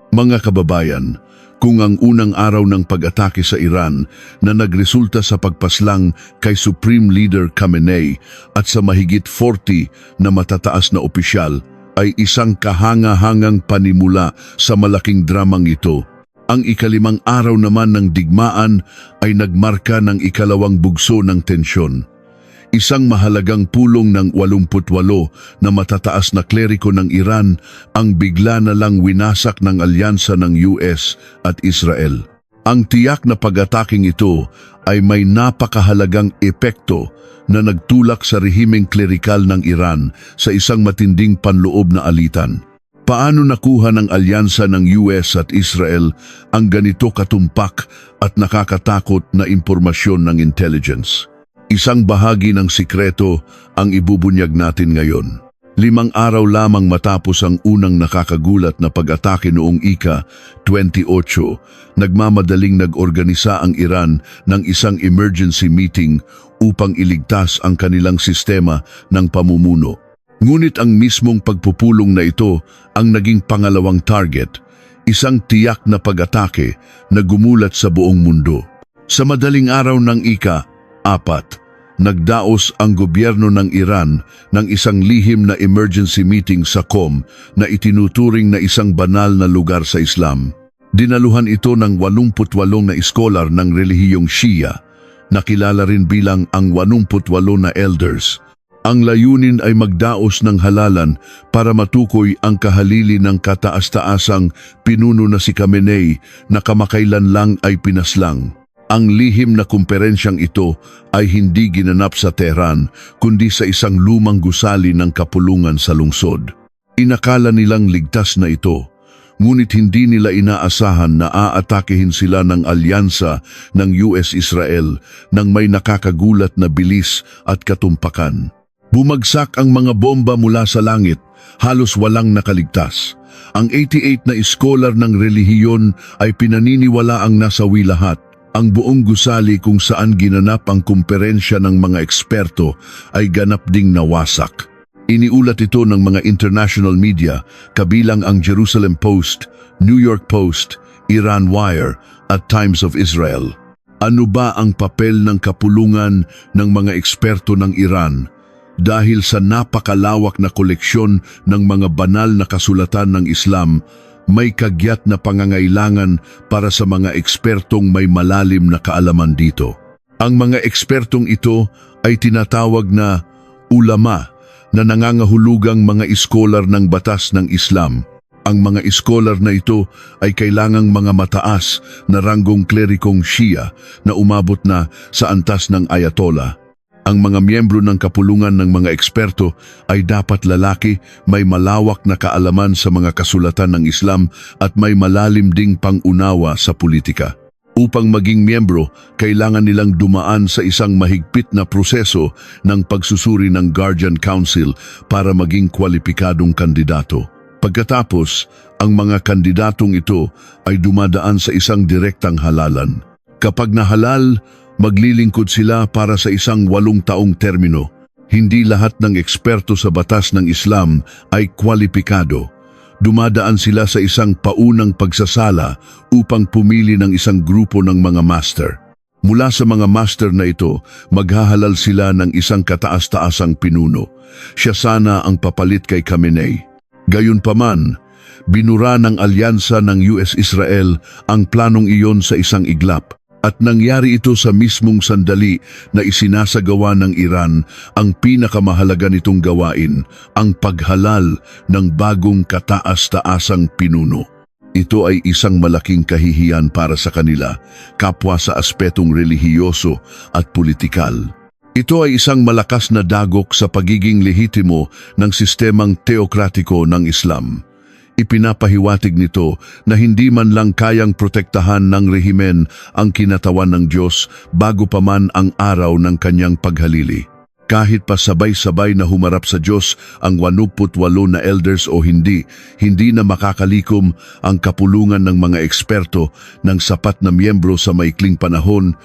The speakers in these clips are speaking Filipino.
Mga kababayan, kung ang unang araw ng pag-atake sa Iran na nagresulta sa pagpaslang kay Supreme Leader Khamenei at sa mahigit 40 na matataas na opisyal ay isang kahanga-hangang panimula sa malaking dramang ito, ang ikalimang araw naman ng digmaan ay nagmarka ng ikalawang bugso ng tensyon. Isang mahalagang pulong ng 88 na matataas na kleriko ng Iran ang bigla na lang winasak ng alyansa ng US at Israel. Ang tiyak na pag-ataking ito ay may napakahalagang epekto na nagtulak sa rehimeng klerikal ng Iran sa isang matinding panloob na alitan. Paano nakuha ng alyansa ng US at Israel ang ganito katumpak at nakakatakot na impormasyon ng intelligence? Isang bahagi ng sikreto ang ibubunyag natin ngayon. 5 araw lamang matapos ang unang nakakagulat na pag-atake noong ika-28, nagmamadaling nag-organisa ang Iran ng isang emergency meeting upang iligtas ang kanilang sistema ng pamumuno. Ngunit ang mismong pagpupulong na ito ang naging pangalawang target, isang tiyak na pag-atake na gumulat sa buong mundo. Sa madaling araw ng ika-4, nagdaos ang gobyerno ng Iran ng isang lihim na emergency meeting sa Qom na itinuturing na isang banal na lugar sa Islam. Dinaluhan ito ng 88 na iskolar ng relihiyong Shia, nakilala rin bilang ang 88 na elders. Ang layunin ay magdaos ng halalan para matukoy ang kahalili ng kataas-taasang pinuno na si Khamenei na kamakailan lang ay pinaslang. Ang lihim na kumperensyang ito ay hindi ginanap sa Tehran kundi sa isang lumang gusali ng kapulungan sa lungsod. Inakala nilang ligtas na ito, ngunit hindi nila inaasahan na aatakehin sila ng alyansa ng US-Israel nang may nakakagulat na bilis at katumpakan. Bumagsak ang mga bomba mula sa langit, halos walang nakaligtas. Ang 88 na iskolar ng relihiyon ay pinaniniwala ang nasawi lahat. Ang buong gusali kung saan ginanap ang kumperensya ng mga eksperto ay ganap ding nawasak. Iniulat ito ng mga international media kabilang ang Jerusalem Post, New York Post, Iran Wire at Times of Israel. Ano ba ang papel ng kapulungan ng mga eksperto ng Iran? Dahil sa napakalawak na koleksyon ng mga banal na kasulatan ng Islam, may kagyat na pangangailangan para sa mga ekspertong may malalim na kaalaman dito. Ang mga ekspertong ito ay tinatawag na ulama na nangangahulugang mga iskolar ng batas ng Islam. Ang mga iskolar na ito ay kailangang mga mataas na ranggong klerikong Shia na umabot na sa antas ng Ayatollah. Ang mga miyembro ng kapulungan ng mga eksperto ay dapat lalaki, may malawak na kaalaman sa mga kasulatan ng Islam at may malalim ding pangunawa sa politika. Upang maging miyembro, kailangan nilang dumaan sa isang mahigpit na proseso ng pagsusuri ng Guardian Council para maging kwalipikadong kandidato. Pagkatapos, ang mga kandidatong ito ay dumadaan sa isang direktang halalan. Kapag nahalal, maglilingkod sila para sa isang 8 taong termino. Hindi lahat ng eksperto sa batas ng Islam ay kwalipikado. Dumadaan sila sa isang paunang pagsasala upang pumili ng isang grupo ng mga master. Mula sa mga master na ito, maghahalal sila ng isang kataas-taasang pinuno. Siya sana ang papalit kay Khamenei. Gayunpaman, binura ng alyansa ng US-Israel ang planong iyon sa isang iglap. At nangyari ito sa mismong sandali na isinasagawa ng Iran ang pinakamahalaga nitong gawain, ang paghalal ng bagong kataas-taasang pinuno. Ito ay isang malaking kahihiyan para sa kanila, kapwa sa aspetong relihiyoso at politikal. Ito ay isang malakas na dagok sa pagiging lehitimo ng sistemang teokratiko ng Islam. Ipinapahiwatig nito na hindi man lang kayang protektahan ng rehimen ang kinatawan ng Diyos bago pa man ang araw ng kanyang paghalili. Kahit pa sabay-sabay na humarap sa Diyos ang 88 na elders o hindi na makakalikom ang kapulungan ng mga eksperto ng sapat na miyembro sa maikling panahon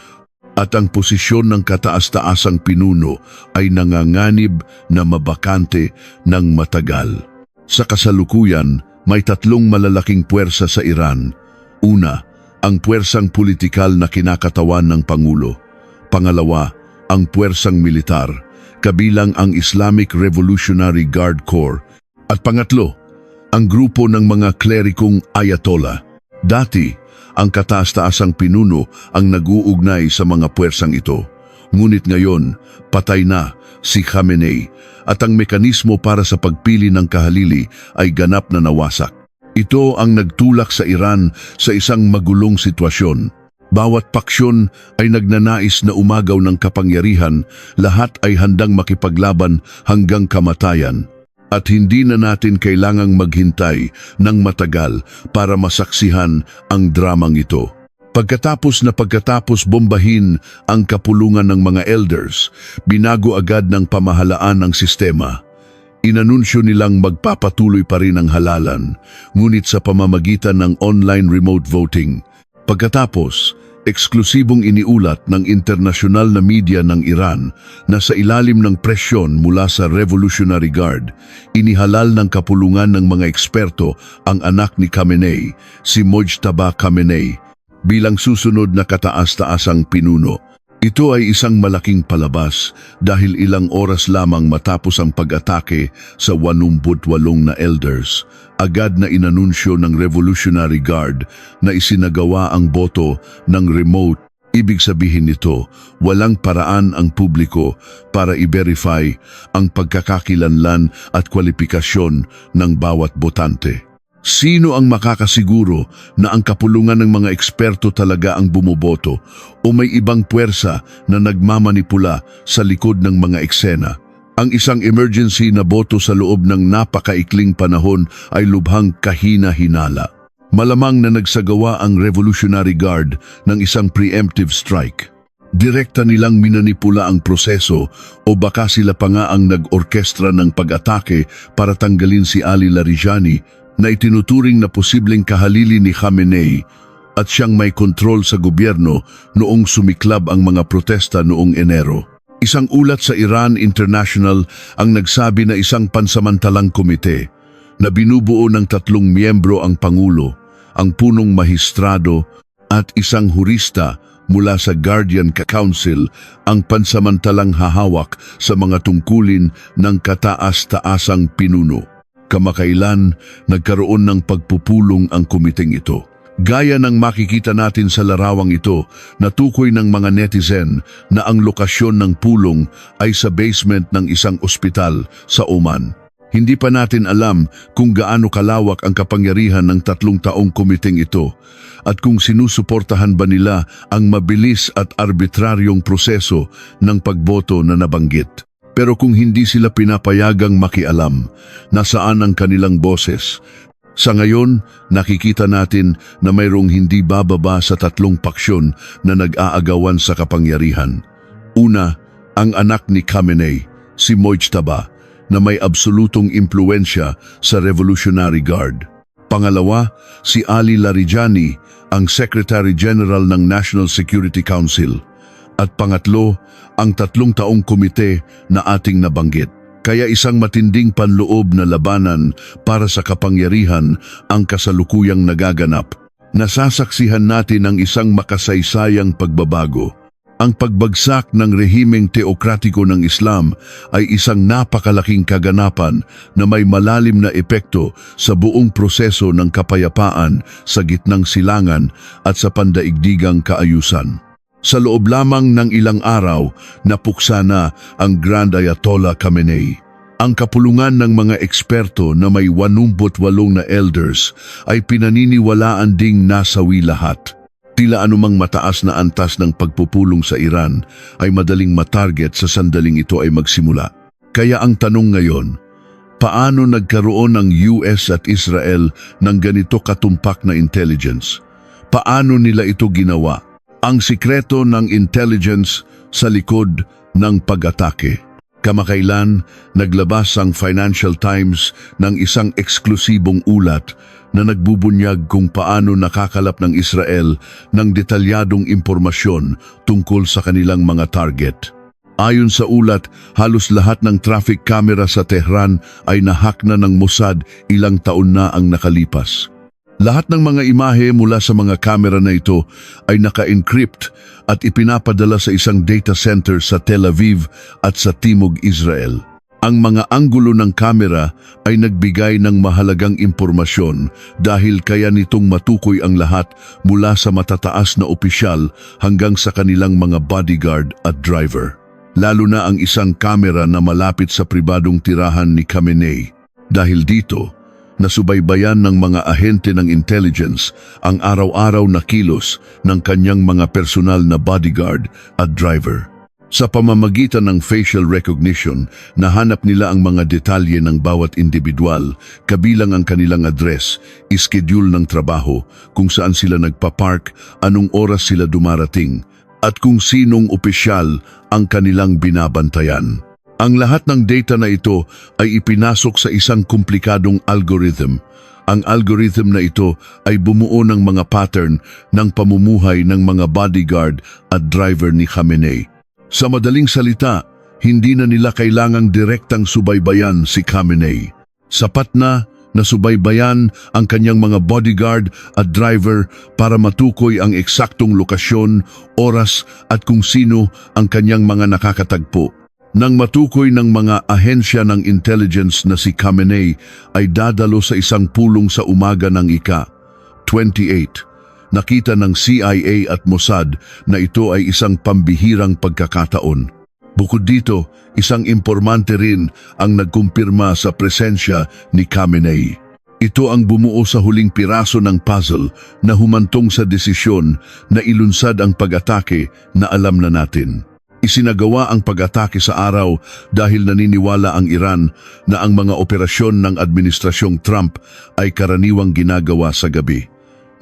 at ang posisyon ng kataas-taasang pinuno ay nanganganib na mabakante ng matagal. Sa kasalukuyan, May tatlong malalaking puwersa sa Iran. Una, ang puwersang politikal na kinakatawan ng Pangulo. Pangalawa, ang puwersang militar, kabilang ang Islamic Revolutionary Guard Corps. At pangatlo, ang grupo ng mga klerikong Ayatollah. Dati, ang kataas-taasang pinuno ang nag-uugnay sa mga puwersang ito. Ngunit ngayon, patay na si Khamenei at ang mekanismo para sa pagpili ng kahalili ay ganap na nawasak. Ito ang nagtulak sa Iran sa isang magulong sitwasyon. Bawat paksyon ay nagnanais na umagaw ng kapangyarihan, lahat ay handang makipaglaban hanggang kamatayan. At hindi na natin kailangang maghintay ng matagal para masaksihan ang dramang ito. Pagkatapos bombahin ang kapulungan ng mga elders, binago agad ng pamahalaan ng sistema. Inanunsyo nilang magpapatuloy pa rin ang halalan, ngunit sa pamamagitan ng online remote voting. Pagkatapos, eksklusibong iniulat ng internasyonal na media ng Iran na sa ilalim ng presyon mula sa Revolutionary Guard, inihalal ng kapulungan ng mga eksperto ang anak ni Khamenei, si Mojtaba Khamenei, bilang susunod na kataas-taasang pinuno. Ito ay isang malaking palabas dahil ilang oras lamang matapos ang pag-atake sa 88 na elders, agad na inanunsyo ng Revolutionary Guard na isinagawa ang boto ng remote. Ibig sabihin nito, walang paraan ang publiko para i-verify ang pagkakakilanlan at kwalifikasyon ng bawat botante. Sino ang makakasiguro na ang kapulungan ng mga eksperto talaga ang bumoboto o may ibang puwersa na nagmamanipula sa likod ng mga eksena? Ang isang emergency na boto sa loob ng napakaikling panahon ay lubhang kahina-hinala. Malamang na nagsagawa ang Revolutionary Guard ng isang preemptive strike. Direkta nilang minanipula ang proseso o baka sila pa nga ang nag-orkestra ng pag-atake para tanggalin si Ali Larijani na itinuturing na posibleng kahalili ni Khamenei at siyang may kontrol sa gobyerno noong sumiklab ang mga protesta noong Enero. Isang ulat sa Iran International ang nagsabi na isang pansamantalang komite na binubuo ng 3 miyembro ang Pangulo, ang punong mahistrado at isang hurista mula sa Guardian Council ang pansamantalang hahawak sa mga tungkulin ng kataas-taasang pinuno. Kamakailan, nagkaroon ng pagpupulong ang komiteng ito. Gaya ng makikita natin sa larawang ito, natukoy ng mga netizen na ang lokasyon ng pulong ay sa basement ng isang ospital sa Oman. Hindi pa natin alam kung gaano kalawak ang kapangyarihan ng 3 taong komiteng ito at kung sinusuportahan ba nila ang mabilis at arbitraryong proseso ng pagboto na nabanggit. Pero kung hindi sila pinapayagang makialam, nasaan ang kanilang boses? Sa ngayon, nakikita natin na mayroong hindi bababa sa 3 paksyon na nag-aagawan sa kapangyarihan. Una, ang anak ni Khamenei, si Mojtaba, na may absolutong impluensya sa Revolutionary Guard. Pangalawa, si Ali Larijani, ang Secretary General ng National Security Council. At pangatlo, ang 3 taong komite na ating nabanggit. Kaya isang matinding panloob na labanan para sa kapangyarihan ang kasalukuyang nagaganap. Nasasaksihan natin ang isang makasaysayang pagbabago. Ang pagbagsak ng rehimeng teokratiko ng Islam ay isang napakalaking kaganapan na may malalim na epekto sa buong proseso ng kapayapaan sa gitnang silangan at sa pandaigdigang kaayusan. Sa loob lamang ng ilang araw, napuksa na ang Grand Ayatollah Khamenei. Ang kapulungan ng mga eksperto na may 88 na elders ay pinaniniwalaan ding nasawi lahat. Tila anumang mataas na antas ng pagpupulong sa Iran ay madaling matarget sa sandaling ito ay magsimula. Kaya ang tanong ngayon, paano nagkaroon ng US at Israel ng ganito katumpak na intelligence? Paano nila ito ginawa? Ang sikreto ng intelligence sa likod ng pag-atake. Kamakailan, naglabas ang Financial Times ng isang eksklusibong ulat na nagbubunyag kung paano nakakalap ng Israel ng detalyadong impormasyon tungkol sa kanilang mga target. Ayon sa ulat, halos lahat ng traffic camera sa Tehran ay nahack na ng Mossad ilang taon na ang nakalipas. Lahat ng mga imahe mula sa mga kamera na ito ay naka-encrypt at ipinapadala sa isang data center sa Tel Aviv at sa Timog Israel. Ang mga anggulo ng kamera ay nagbigay ng mahalagang impormasyon dahil kaya nitong matukoy ang lahat mula sa matataas na opisyal hanggang sa kanilang mga bodyguard at driver. Lalo na ang isang kamera na malapit sa pribadong tirahan ni Khamenei. Dahil dito, nasubaybayan ng mga ahente ng intelligence ang araw-araw na kilos ng kanyang mga personal na bodyguard at driver. Sa pamamagitan ng facial recognition, nahanap nila ang mga detalye ng bawat individual, kabilang ang kanilang address, ischedule ng trabaho, kung saan sila nagpa-park, anong oras sila dumarating, at kung sinong opisyal ang kanilang binabantayan. Ang lahat ng data na ito ay ipinasok sa isang komplikadong algorithm. Ang algorithm na ito ay bumuo ng mga pattern ng pamumuhay ng mga bodyguard at driver ni Khamenei. Sa madaling salita, hindi na nila kailangang direktang subaybayan si Khamenei. Sapat na nasubaybayan ang kanyang mga bodyguard at driver para matukoy ang eksaktong lokasyon, oras at kung sino ang kanyang mga nakakatagpo. Nang matukoy ng mga ahensya ng intelligence na si Khamenei ay dadalo sa isang pulong sa umaga ng ika-28. Nakita ng CIA at Mossad na ito ay isang pambihirang pagkakataon. Bukod dito, isang impormante rin ang nagkumpirma sa presensya ni Khamenei. Ito ang bumuo sa huling piraso ng puzzle na humantong sa desisyon na ilunsad ang pag-atake na alam na natin. Isinagawa ang pag-atake sa araw dahil naniniwala ang Iran na ang mga operasyon ng Administrasyong Trump ay karaniwang ginagawa sa gabi.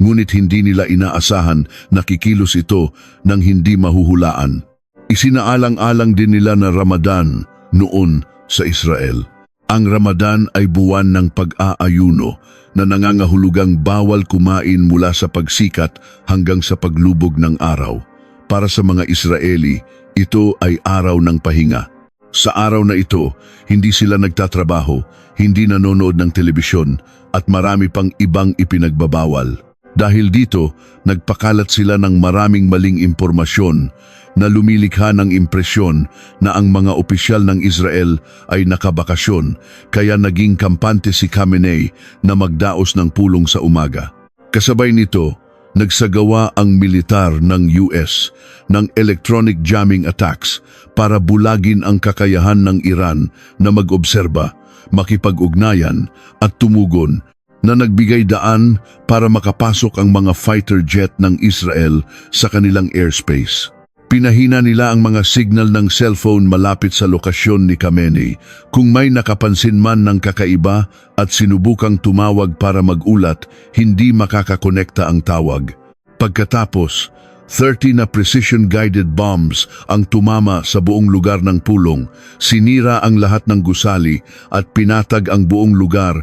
Ngunit hindi nila inaasahan na kikilos ito ng hindi mahuhulaan. Isinaalang-alang din nila na Ramadan noon sa Israel. Ang Ramadan ay buwan ng pag-aayuno na nangangahulugang bawal kumain mula sa pagsikat hanggang sa paglubog ng araw. Para sa mga Israeli, ito ay araw ng pahinga. Sa araw na ito, hindi sila nagtatrabaho, hindi nanonood ng telebisyon at marami pang ibang ipinagbabawal. Dahil dito, nagpakalat sila ng maraming maling impormasyon na lumilikha ng impresyon na ang mga opisyal ng Israel ay nakabakasyon, kaya naging kampante si Khamenei na magdaos ng pulong sa umaga. Kasabay nito, nagsagawa ang militar ng US ng electronic jamming attacks para bulagin ang kakayahan ng Iran na mag-obserba, makipag-ugnayan at tumugon, na nagbigay daan para makapasok ang mga fighter jet ng Israel sa kanilang airspace. Pinahina nila ang mga signal ng cellphone malapit sa lokasyon ni Khamenei kung may nakapansin man ng kakaiba at sinubukang tumawag para mag-ulat, hindi makakakonekta ang tawag. Pagkatapos, 30 na precision-guided bombs ang tumama sa buong lugar ng pulong, sinira ang lahat ng gusali at pinatag ang buong lugar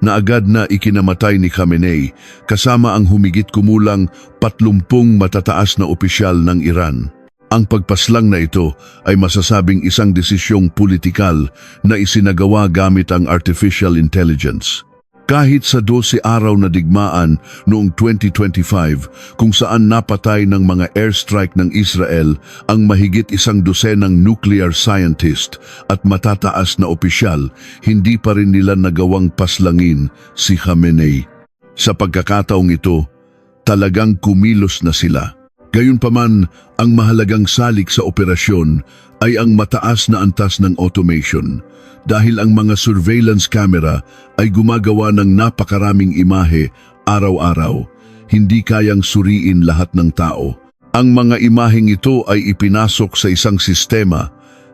na agad na ikinamatay ni Khamenei kasama ang humigit kumulang 30 matataas na opisyal ng Iran. Ang pagpaslang na ito ay masasabing isang desisyong politikal na isinagawa gamit ang artificial intelligence. Kahit sa 12 araw na digmaan noong 2025 kung saan napatay ng mga airstrike ng Israel ang mahigit 100 nuclear scientist at matataas na opisyal, hindi pa rin nila nagawang paslangin si Khamenei. Sa pagkakataong ito, talagang kumilos na sila. Gayunpaman, ang mahalagang salik sa operasyon ay ang mataas na antas ng automation dahil ang mga surveillance camera ay gumagawa ng napakaraming imahe araw-araw, hindi kayang suriin lahat ng tao. Ang mga imaheng ito ay ipinasok sa isang sistema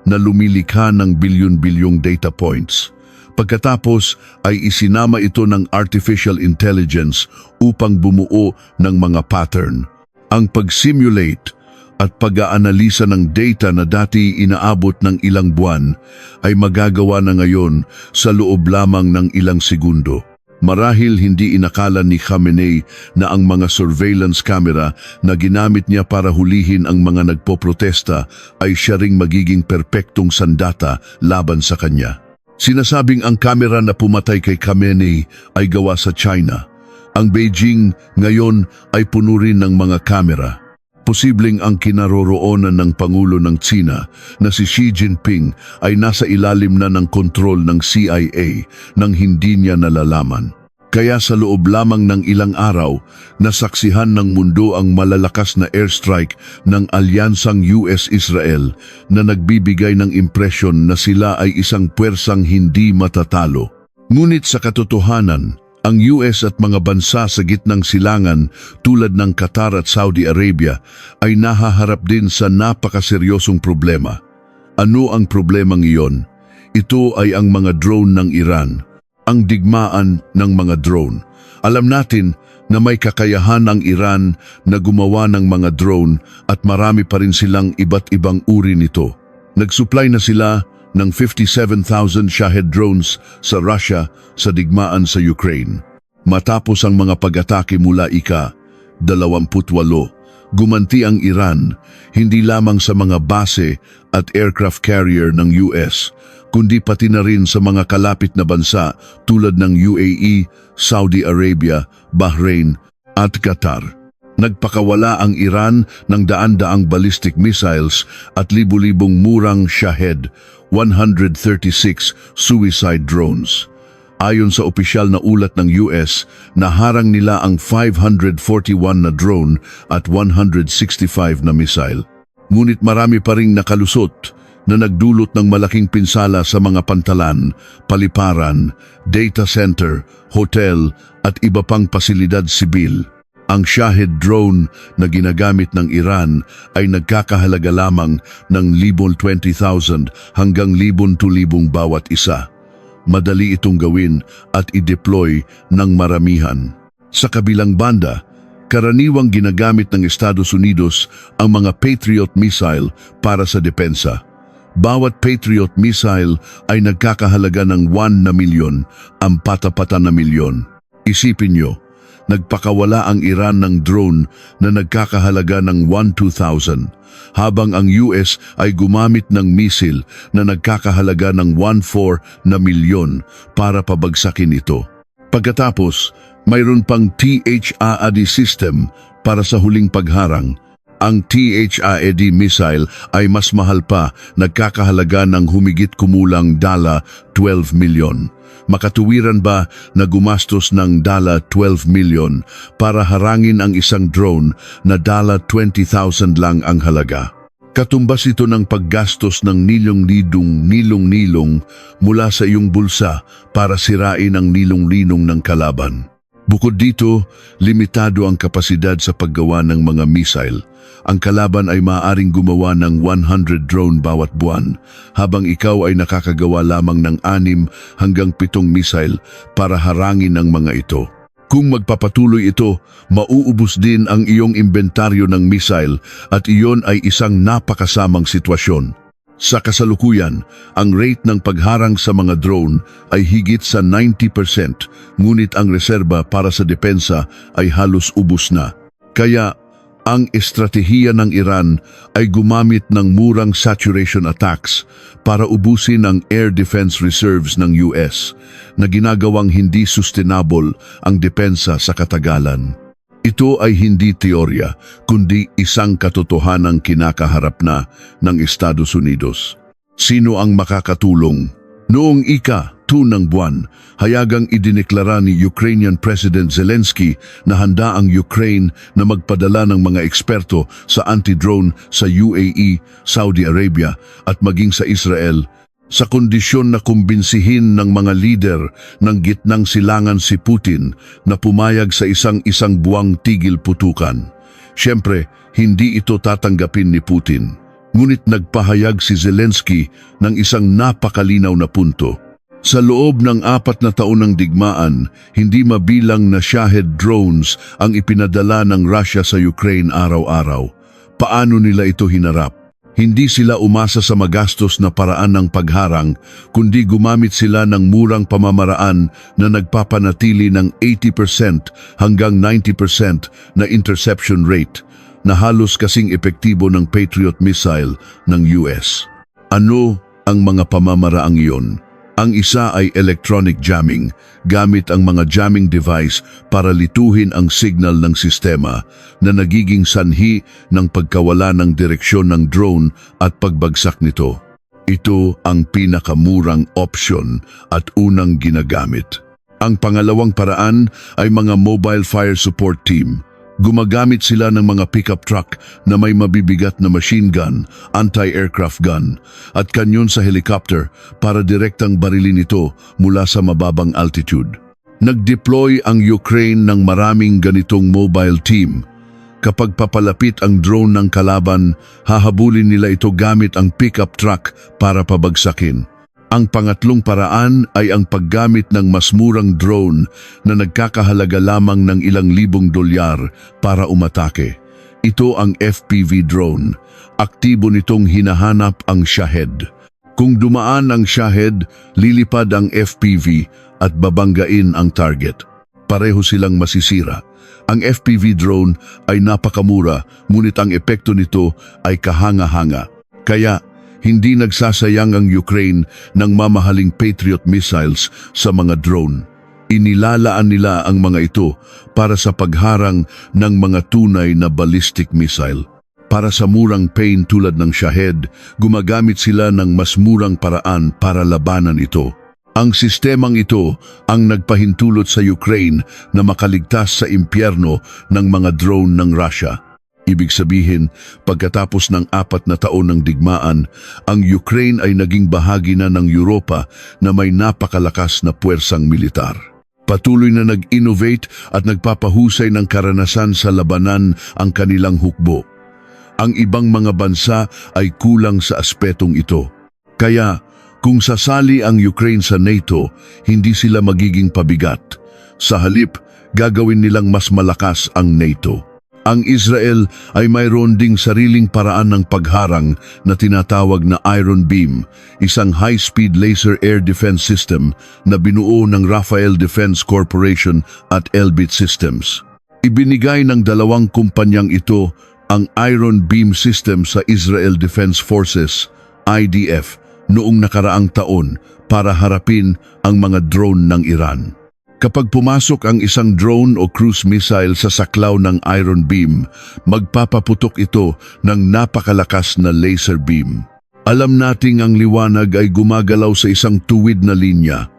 na lumilikha ng bilyon-bilyong data points. Pagkatapos ay isinama ito ng artificial intelligence upang bumuo ng mga pattern. Ang pag-simulate at pag-aanalisa ng data na dati inaabot ng ilang buwan ay magagawa na ngayon sa loob lamang ng ilang segundo. Marahil hindi inakala ni Khamenei na ang mga surveillance camera na ginamit niya para hulihin ang mga nagpoprotesta ay siya ring magiging perpektong sandata laban sa kanya. Sinasabing ang kamera na pumatay kay Khamenei ay gawa sa China. Ang Beijing ngayon ay puno rin ng mga kamera. Posibleng ang kinaroroonan ng Pangulo ng Tsina na si Xi Jinping ay nasa ilalim na ng kontrol ng CIA nang hindi niya nalalaman. Kaya sa loob lamang ng ilang araw, nasaksihan ng mundo ang malalakas na airstrike ng alyansang US-Israel na nagbibigay ng impresyon na sila ay isang puwersang hindi matatalo. Ngunit sa katotohanan, ang US at mga bansa sa gitnang silangan tulad ng Qatar at Saudi Arabia ay nahaharap din sa napakaseryosong problema. Ano ang problemang iyon? Ito ay ang mga drone ng Iran, ang digmaan ng mga drone. Alam natin na may kakayahan ang Iran na gumawa ng mga drone at marami pa rin silang iba't ibang uri nito. Nagsupply na sila ng 57,000 Shahed drones sa Russia sa digmaan sa Ukraine. Matapos ang mga pag-atake mula ika-28, gumanti ang Iran hindi lamang sa mga base at aircraft carrier ng US, kundi pati na rin sa mga kalapit na bansa tulad ng UAE, Saudi Arabia, Bahrain at Qatar. Nagpakawala ang Iran ng daan-daang ballistic missiles at libu-libong murang Shahed 136 suicide drones. Ayon sa opisyal na ulat ng US, naharang nila ang 541 na drone at 165 na missile. Ngunit marami pa ring nakalusot na nagdulot ng malaking pinsala sa mga pantalan, paliparan, data center, hotel at iba pang pasilidad sibil. Ang Shahed drone na ginagamit ng Iran ay nagkakahalaga lamang ng 20,000 hanggang 10,000 bawat isa. Madali itong gawin at i-deploy ng maramihan. Sa kabilang banda, karaniwang ginagamit ng Estados Unidos ang mga Patriot missile para sa depensa. Bawat Patriot missile ay nagkakahalaga ng 1 na milyon, ang patapatan na milyon. Isipin nyo, nagpakawala ang Iran ng drone na nagkakahalaga ng 1,2,000, habang ang US ay gumamit ng missile na nagkakahalaga ng 1,4 na milyon para pabagsakin ito. Pagkatapos, mayroon pang THAAD system para sa huling pagharang. Ang THAAD missile ay mas mahal pa, nagkakahalaga ng humigit kumulang $12 milyon. Makatuwiran ba na gumastos ng $12 milyon para harangin ang isang drone na $20,000 lang ang halaga? Katumbas ito ng paggastos ng nilong-nilong mula sa iyong bulsa para sirain ang nilong-linong ng kalaban. Bukod dito, limitado ang kapasidad sa paggawa ng mga missile. Ang kalaban ay maaaring gumawa ng 100 drone bawat buwan, habang ikaw ay nakakagawa lamang ng 6 hanggang 7 missile para harangin ang mga ito. Kung magpapatuloy ito, mauubos din ang iyong inventaryo ng missile at iyon ay isang napakasamang sitwasyon. Sa kasalukuyan, ang rate ng pagharang sa mga drone ay higit sa 90%, ngunit ang reserba para sa depensa ay halos ubos na. Kaya, ang estratehiya ng Iran ay gumamit ng murang saturation attacks para ubusin ang air defense reserves ng US na ginagawang hindi sustainable ang depensa sa katagalan. Ito ay hindi teorya, kundi isang katotohanang kinakaharap na ng Estados Unidos. Sino ang makakatulong? Noong ika-2 ng buwan, hayagang idineklara ni Ukrainian President Zelensky na handa ang Ukraine na magpadala ng mga eksperto sa anti-drone sa UAE, Saudi Arabia at maging sa Israel, sa kondisyon na kumbinsihin ng mga lider ng gitnang silangan si Putin na pumayag sa isang buwang tigil putukan. Siyempre, hindi ito tatanggapin ni Putin. Ngunit nagpahayag si Zelensky ng isang napakalinaw na punto. Sa loob ng 4 na taon ng digmaan, hindi mabilang na Shahed drones ang ipinadala ng Russia sa Ukraine araw-araw. Paano nila ito hinarap? Hindi sila umasa sa magastos na paraan ng pagharang, kundi gumamit sila ng murang pamamaraan na nagpapanatili ng 80% hanggang 90% na interception rate, na halos kasing epektibo ng Patriot missile ng US. Ano ang mga pamamaraang iyon? Ang isa ay electronic jamming, gamit ang mga jamming device para lituhin ang signal ng sistema na nagiging sanhi ng pagkawala ng direksyon ng drone at pagbagsak nito. Ito ang pinakamurang option at unang ginagamit. Ang pangalawang paraan ay mga mobile fire support team. Gumagamit sila ng mga pickup truck na may mabibigat na machine gun, anti-aircraft gun, at kanyon sa helicopter para direktang barilin ito mula sa mababang altitude. Nag-deploy ang Ukraine ng maraming ganitong mobile team. Kapag papalapit ang drone ng kalaban, hahabulin nila ito gamit ang pickup truck para pabagsakin. Ang pangatlong paraan ay ang paggamit ng mas murang drone na nagkakahalaga lamang ng ilang libong dolyar para umatake. Ito ang FPV drone. Aktibo nitong hinahanap ang Shahed. Kung dumaan ang Shahed, lilipad ang FPV at babanggain ang target. Pareho silang masisira. Ang FPV drone ay napakamura, ngunit ang epekto nito ay kahanga-hanga. Kaya, hindi nagsasayang ang Ukraine ng mamahaling Patriot missiles sa mga drone. Inilalaan nila ang mga ito para sa pagharang ng mga tunay na ballistic missile. Para sa murang pain tulad ng Shahed, gumagamit sila ng mas murang paraan para labanan ito. Ang sistemang ito ang nagpahintulot sa Ukraine na makaligtas sa impyerno ng mga drone ng Russia. Ibig sabihin, pagkatapos ng 4 na taon ng digmaan, ang Ukraine ay naging bahagi na ng Europa na may napakalakas na puwersang militar. Patuloy na nag-innovate at nagpapahusay ng karanasan sa labanan ang kanilang hukbo. Ang ibang mga bansa ay kulang sa aspetong ito. Kaya, kung sasali ang Ukraine sa NATO, hindi sila magiging pabigat. Sa halip, gagawin nilang mas malakas ang NATO. Ang Israel ay mayroon ding sariling paraan ng pagharang na tinatawag na Iron Beam, isang high-speed laser air defense system na binuo ng Rafael Defense Corporation at Elbit Systems. Ibinigay ng dalawang kumpanyang ito ang Iron Beam system sa Israel Defense Forces, IDF, noong nakaraang taon para harapin ang mga drone ng Iran. Kapag pumasok ang isang drone o cruise missile sa saklaw ng Iron Beam, magpapaputok ito ng napakalakas na laser beam. Alam nating ang liwanag ay gumagalaw sa isang tuwid na linya.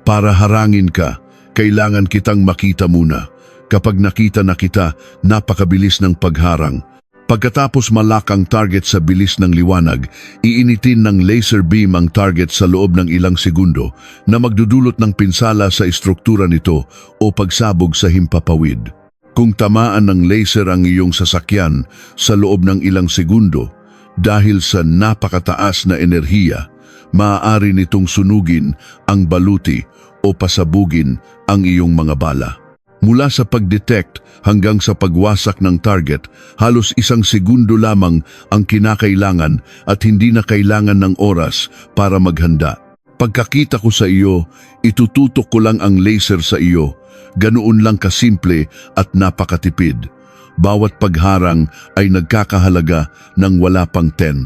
Para harangin ka, kailangan kitang makita muna. Kapag nakita na kita, napakabilis ng pagharang. Pagkatapos malak ang target sa bilis ng liwanag, iinitin ng laser beam ang target sa loob ng ilang segundo na magdudulot ng pinsala sa istruktura nito o pagsabog sa himpapawid. Kung tamaan ng laser ang iyong sasakyan sa loob ng ilang segundo, dahil sa napakataas na enerhiya, maaari nitong sunugin ang baluti o pasabugin ang iyong mga bala. Mula sa pag-detect hanggang sa pagwasak ng target, halos 1 segundo lamang ang kinakailangan at hindi na kailangan ng oras para maghanda. Pagkakita ko sa iyo, itututok ko lang ang laser sa iyo. Ganoon lang kasimple at napakatipid. Bawat pagharang ay nagkakahalaga ng wala pang 10.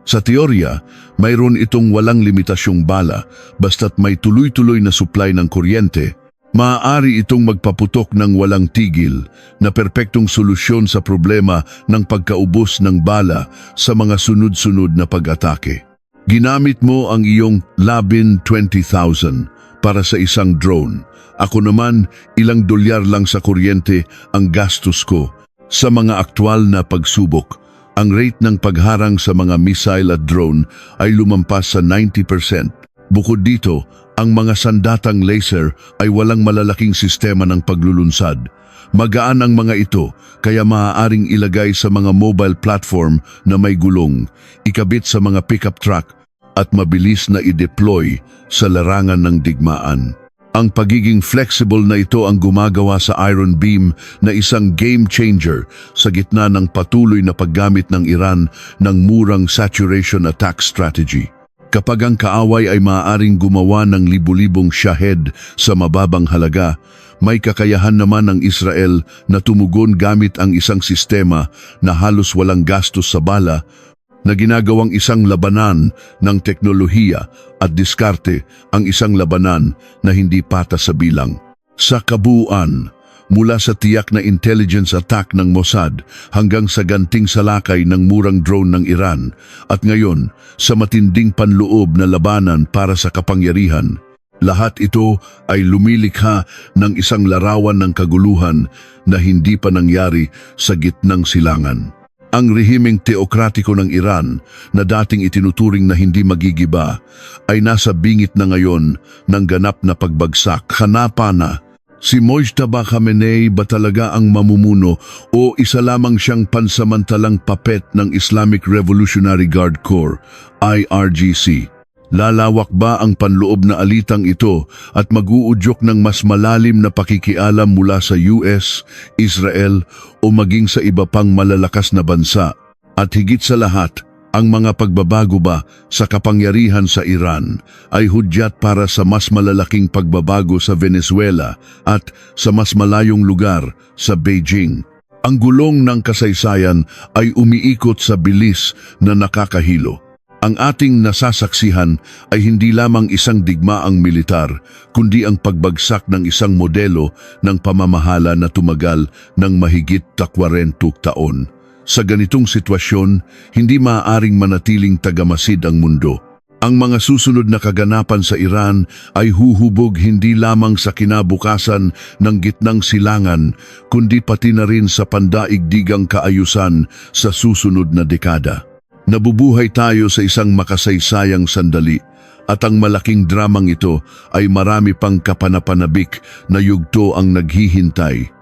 Sa teorya, mayroon itong walang limitasyong bala basta't may tuloy-tuloy na supply ng kuryente. Maaari itong magpaputok ng walang tigil na perpektong solusyon sa problema ng pagkaubos ng bala sa mga sunod-sunod na pag-atake. Ginamit mo ang iyong Labin 20,000 para sa isang drone. Ako naman, ilang dolyar lang sa kuryente ang gastos ko. Sa mga aktwal na pagsubok, ang rate ng pagharang sa mga missile at drone ay lumampas sa 90%. Bukod dito, ang mga sandatang laser ay walang malalaking sistema ng paglulunsad. Magaan ang mga ito, kaya maaaring ilagay sa mga mobile platform na may gulong, ikabit sa mga pickup truck at mabilis na i-deploy sa larangan ng digmaan. Ang pagiging flexible na ito ang gumagawa sa Iron Beam na isang game changer sa gitna ng patuloy na paggamit ng Iran ng murang saturation attack strategy. Kapag ang kaaway ay maaaring gumawa ng libu-libong Shahed sa mababang halaga, may kakayahan naman ang Israel na tumugon gamit ang isang sistema na halos walang gastos sa bala, na ginagawang isang labanan ng teknolohiya at diskarte, ang isang labanan na hindi patas sa bilang. Sa kabuuan, mula sa tiyak na intelligence attack ng Mossad hanggang sa ganting salakay ng murang drone ng Iran, at ngayon sa matinding panloob na labanan para sa kapangyarihan, lahat ito ay lumilikha ng isang larawan ng kaguluhan na hindi pa nangyari sa gitnang silangan. Ang rehimeng teokratiko ng Iran na dating itinuturing na hindi magigiba ay nasa bingit na ngayon ng ganap na pagbagsak. Hanapa na, si Mojtaba Khamenei ba talaga ang mamumuno o isa lamang siyang pansamantalang papet ng Islamic Revolutionary Guard Corps, IRGC? Lalawak ba ang panloob na alitang ito at mag-uudyok ng mas malalim na pakikialam mula sa US, Israel o maging sa iba pang malalakas na bansa? At higit sa lahat, ang mga pagbabago ba sa kapangyarihan sa Iran ay hudyat para sa mas malalaking pagbabago sa Venezuela at sa mas malayong lugar sa Beijing? Ang gulong ng kasaysayan ay umiikot sa bilis na nakakahilo. Ang ating nasasaksihan ay hindi lamang isang digmaang militar, kundi ang pagbagsak ng isang modelo ng pamamahala na tumagal ng mahigit 40 taon. Sa ganitong sitwasyon, hindi maaaring manatiling tagamasid ang mundo. Ang mga susunod na kaganapan sa Iran ay huhubog hindi lamang sa kinabukasan ng gitnang silangan, kundi pati na rin sa pandaigdigang kaayusan sa susunod na dekada. Nabubuhay tayo sa isang makasaysayang sandali at ang malaking dramang ito ay marami pang kapanapanabik na yugto ang naghihintay.